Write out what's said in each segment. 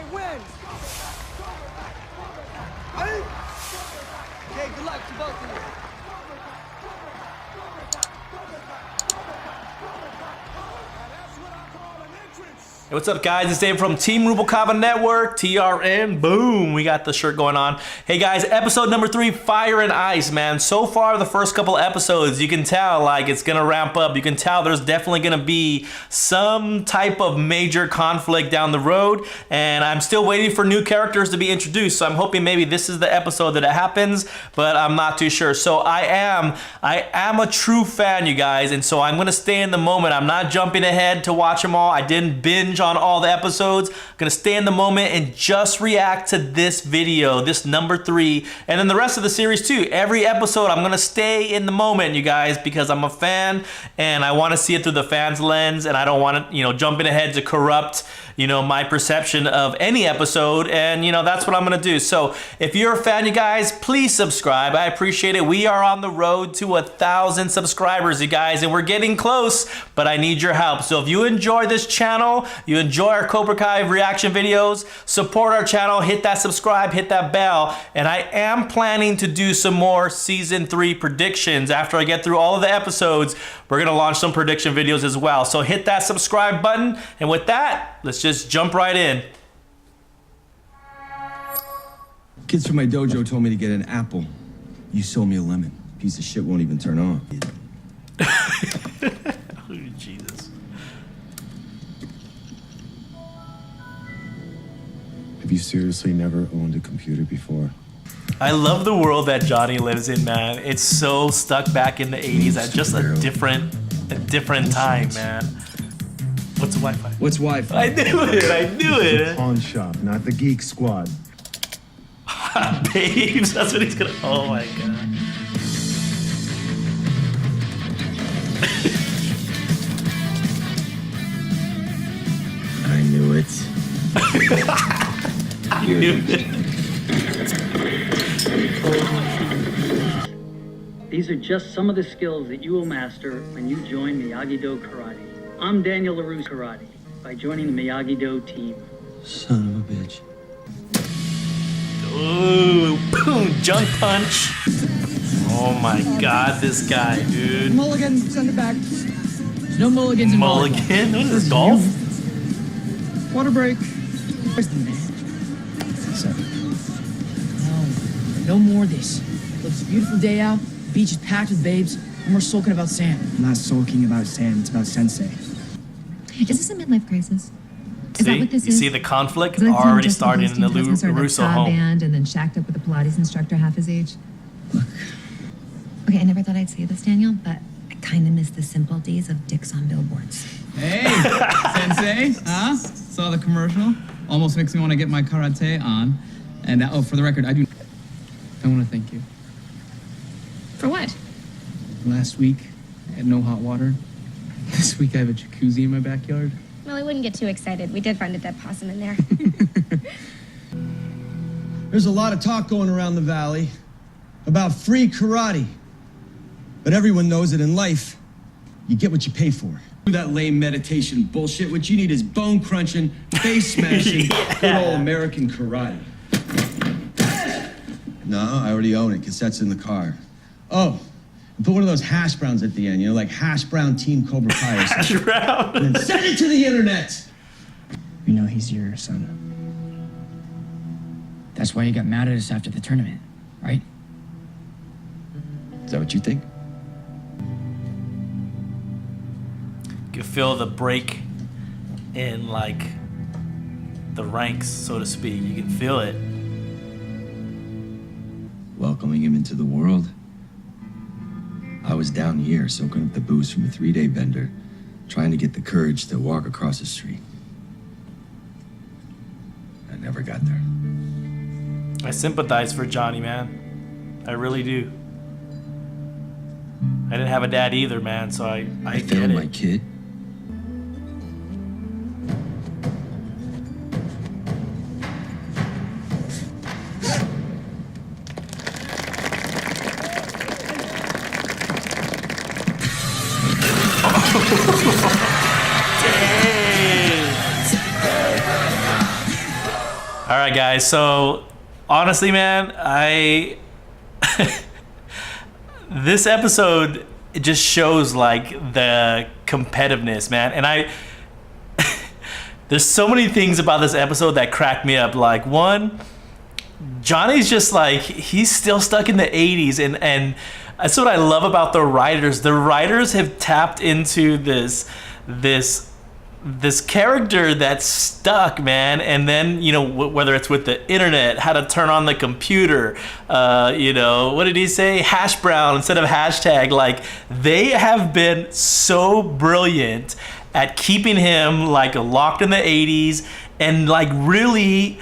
point wins. Okay, good luck to both of you. Hey, what's up, guys? It's Dave from Team Rubalcaba Network, TRN. Boom, we got the shirt going on. Hey guys, episode number 3, Fire and Ice, man. So far, the first couple episodes, you can tell like it's gonna ramp up. You can tell there's definitely gonna be some type of major conflict down the road, and I'm still waiting for new characters to be introduced. So I'm hoping maybe this is the episode that it happens, but I'm not too sure. So I am a true fan, you guys, and so I'm gonna stay in the moment. I'm not jumping ahead to watch them all. I didn't binge on all the episodes. I'm gonna stay in the moment and just react to this video, this number 3, and then the rest of the series too. Every episode I'm gonna stay in the moment, you guys, because I'm a fan and I want to see it through the fans lens, and I don't want to, jumping ahead to corrupt my perception of any episode, and that's what I'm gonna do. So if you're a fan, you guys, please subscribe. I appreciate it. We are on the road to 1,000 subscribers, you guys, and we're getting close, but I need your help. So if you enjoy this channel, you enjoy our Cobra Kai reaction videos, support our channel, hit that subscribe, hit that bell, and I am planning to do some more season 3 predictions. After I get through all of the episodes, we're gonna launch some prediction videos as well. So hit that subscribe button, and with that, let's just jump right in. Kids from my dojo told me to get an apple. You sold me a lemon. Piece of shit won't even turn on. Oh, Jesus. Have you seriously never owned a computer before? I love the world that Johnny lives in, man. It's so stuck back in the 80s at just a different time, man. What's Wi-Fi? What's Wi-Fi? I knew it, I knew it. Pawn shop, not the Geek Squad. Babes, that's what he's gonna, oh my God. I knew it. I knew it. These are just some of the skills that you will master when you join Miyagi-Do Karate. I'm Daniel LaRue's Karate by joining the Miyagi-Do team. Son of a bitch. Ooh, boom, junk punch. Oh my God, this guy, dude. Mulligan, send it back. There's no mulligans in Mulligan? What is this, golf? Water break. Where's the man? No more of this. Look, it's a beautiful day out. The beach is packed with babes, and we're sulking about Sam. I'm not sulking about Sam, it's about Sensei. Is this a midlife crisis? Is that what this you is? see the conflict Is it like already just starting in the hosting cousins or Russo ska home. band and then shacked up with a Pilates instructor half his age? Look. Okay, I never thought I'd say this, Daniel, but I kind of miss the simple days of dicks on billboards. Hey, Sensei, huh? Saw the commercial. Almost makes me want to get my karate on. And oh, for the record, I want to thank you. For what? Last week, I had no hot water. This week, I have a jacuzzi in my backyard. Well, I wouldn't get too excited. We did find a dead possum in there. There's a lot of talk going around the valley about free karate. But everyone knows that in life, you get what you pay for. That lame meditation bullshit. What you need is bone crunching, face smashing, good old American karate. No, I already own it. Cassette's in the car. Oh, and put one of those hash browns at the end, like hash brown Team Cobra Kai or something. Hash brown. And then send it to the internet. We know he's your son. That's why you got mad at us after the tournament, right? Is that what you think? You can feel the break in like the ranks, so to speak. You can feel it. Welcoming him into the world. I was down here soaking up the booze from a 3-day bender, trying to get the courage to walk across the street. I never got there. I sympathize for Johnny, man. I really do. I didn't have a dad either, man, so I get failed it. my kid. right, guys. So honestly, man, this episode, it just shows like the competitiveness, man. And there's so many things about this episode that crack me up. Like, one, Johnny's just like, he's still stuck in the 80s, and that's what I love about the writers. The writers have tapped into this character that's stuck, man. And then, you know, whether it's with the internet, how to turn on the computer, you know, what did he say? Hash brown instead of hashtag. Like, they have been so brilliant at keeping him like locked in the 80s and like really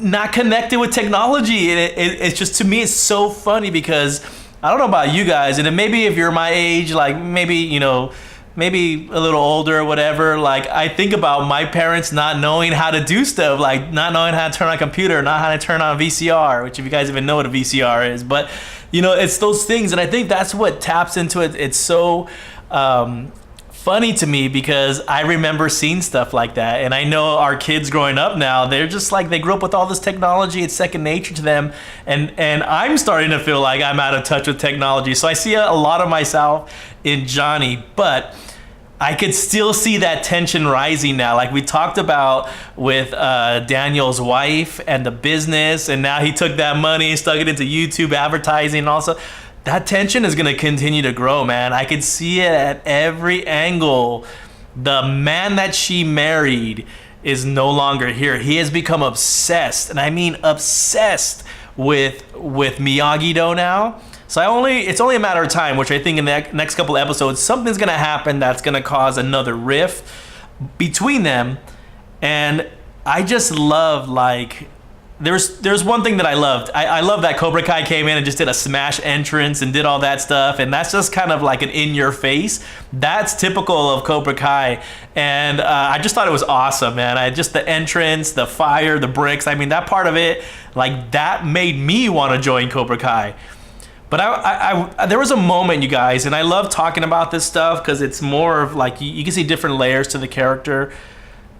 not connected with technology. And it's just, to me, it's so funny because I don't know about you guys, and maybe if you're my age, like maybe, you know, maybe a little older or whatever, like I think about my parents not knowing how to do stuff, like not knowing how to turn on a computer, not how to turn on VCR, which if you guys even know what a VCR is, but you know, it's those things. And I think that's what taps into it. It's so funny to me because I remember seeing stuff like that, and I know our kids growing up now, they're just like, they grew up with all this technology. It's second nature to them, and I'm starting to feel like I'm out of touch with technology. So I see a lot of myself in Johnny, but I could still see that tension rising now, like we talked about with Daniel's wife and the business, and now he took that money, stuck it into YouTube advertising, and also that tension is going to continue to grow, man. I could see it at every angle. The man that she married is no longer here. He has become obsessed, and I mean obsessed with Miyagi-Do now. So it's only a matter of time, which I think in the next couple episodes, something's going to happen that's going to cause another rift between them. And I just love, like, there's one thing that I loved. I love that Cobra Kai came in and just did a smash entrance and did all that stuff, and that's just kind of like an in-your-face. That's typical of Cobra Kai, and I just thought it was awesome, man. Just the entrance, the fire, the bricks. I mean, that part of it, like, that made me want to join Cobra Kai. But there was a moment, you guys, and I love talking about this stuff because it's more of like, you can see different layers to the character.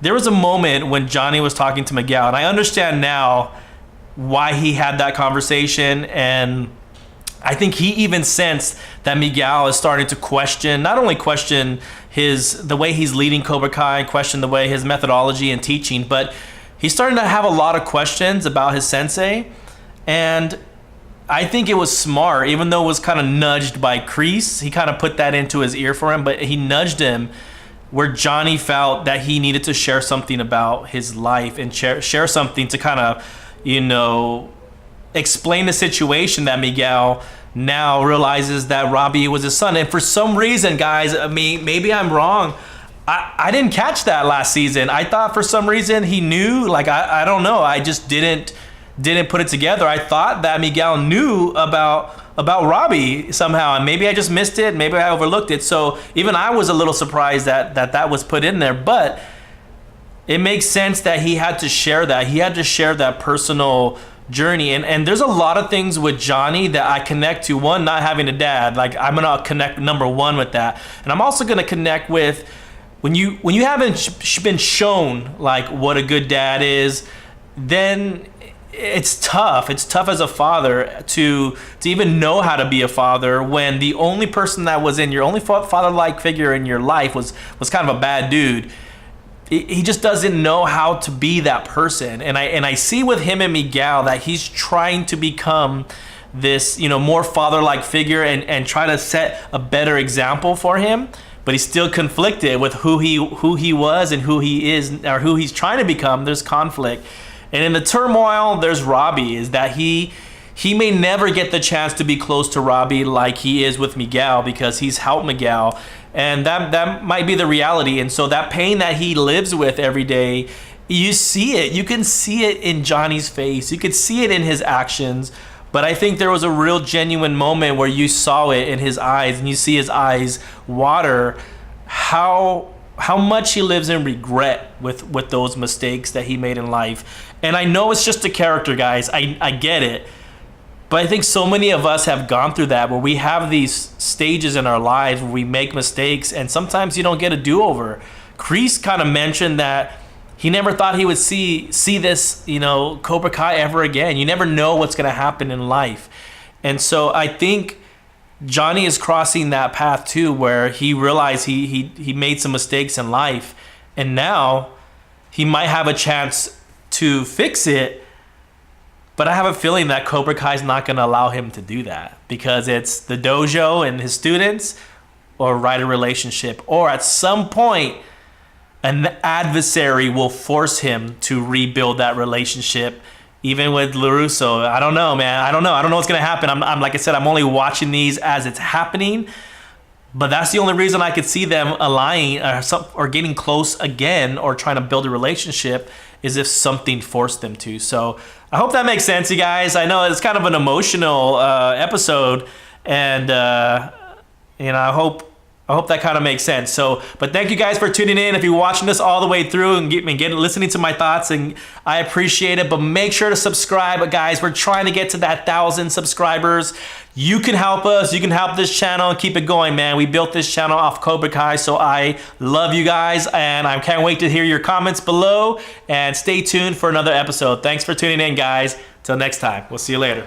There was a moment when Johnny was talking to Miguel, and I understand now why he had that conversation, and I think he even sensed that Miguel is starting to question, not only question the way he's leading Cobra Kai, question the way his methodology and teaching, but he's starting to have a lot of questions about his sensei. And I think it was smart, even though it was kind of nudged by Kreese. He kind of put that into his ear for him, but he nudged him where Johnny felt that he needed to share something about his life and share something to kind of, you know, explain the situation that Miguel now realizes that Robbie was his son. And for some reason, guys, I mean, maybe I'm wrong, I didn't catch that last season. I thought for some reason he knew, like, I don't know, I just didn't put it together. I thought that Miguel knew about Robbie somehow, and maybe I just missed it, maybe I overlooked it. So even I was a little surprised that was put in there, but it makes sense that he had to share that. He had to share that personal journey, and there's a lot of things with Johnny that I connect to. One, not having a dad, like I'm gonna connect number one with that, and I'm also gonna connect with when you haven't been shown like what a good dad is, then it's tough. It's tough as a father to even know how to be a father when the only person that was in your only father-like figure in your life was kind of a bad dude. He just doesn't know how to be that person. And I see with him and Miguel that he's trying to become this, you know, more father-like figure and try to set a better example for him. But he's still conflicted with who he was and who he is, or who he's trying to become. There's conflict. And in the turmoil, there's Robbie, is that he may never get the chance to be close to Robbie like he is with Miguel, because he's helped Miguel. And that might be the reality. And so that pain that he lives with every day, you see it. You can see it in Johnny's face. You could see it in his actions. But I think there was a real genuine moment where you saw it in his eyes, and you see his eyes water, how much he lives in regret with those mistakes that he made in life. And I know it's just a character, guys. I get it. But I think so many of us have gone through that, where we have these stages in our lives where we make mistakes, and sometimes you don't get a do-over. Kreese kind of mentioned that he never thought he would see this, you know, Cobra Kai ever again. You never know what's going to happen in life. And so I think Johnny is crossing that path too, where he realized he made some mistakes in life, and now he might have a chance to fix it. But I have a feeling that Cobra Kai is not going to allow him to do that, because it's the dojo and his students, or write a relationship, or at some point an adversary will force him to rebuild that relationship, even with LaRusso. I don't know, man. I don't know what's gonna happen. I'm like I said, I'm only watching these as it's happening, but that's the only reason I could see them aligning or getting close again, or trying to build a relationship, is if something forced them to. So I hope that makes sense, you guys. I know it's kind of an emotional episode, and you know, I hope that kind of makes sense. So, but thank you guys for tuning in. If you're watching this all the way through and listening to my thoughts, and I appreciate it. But make sure to subscribe, guys. We're trying to get to that 1,000 subscribers. You can help us. You can help this channel and keep it going, man. We built this channel off Cobra Kai, so I love you guys, and I can't wait to hear your comments below. And stay tuned for another episode. Thanks for tuning in, guys. Till next time. We'll see you later.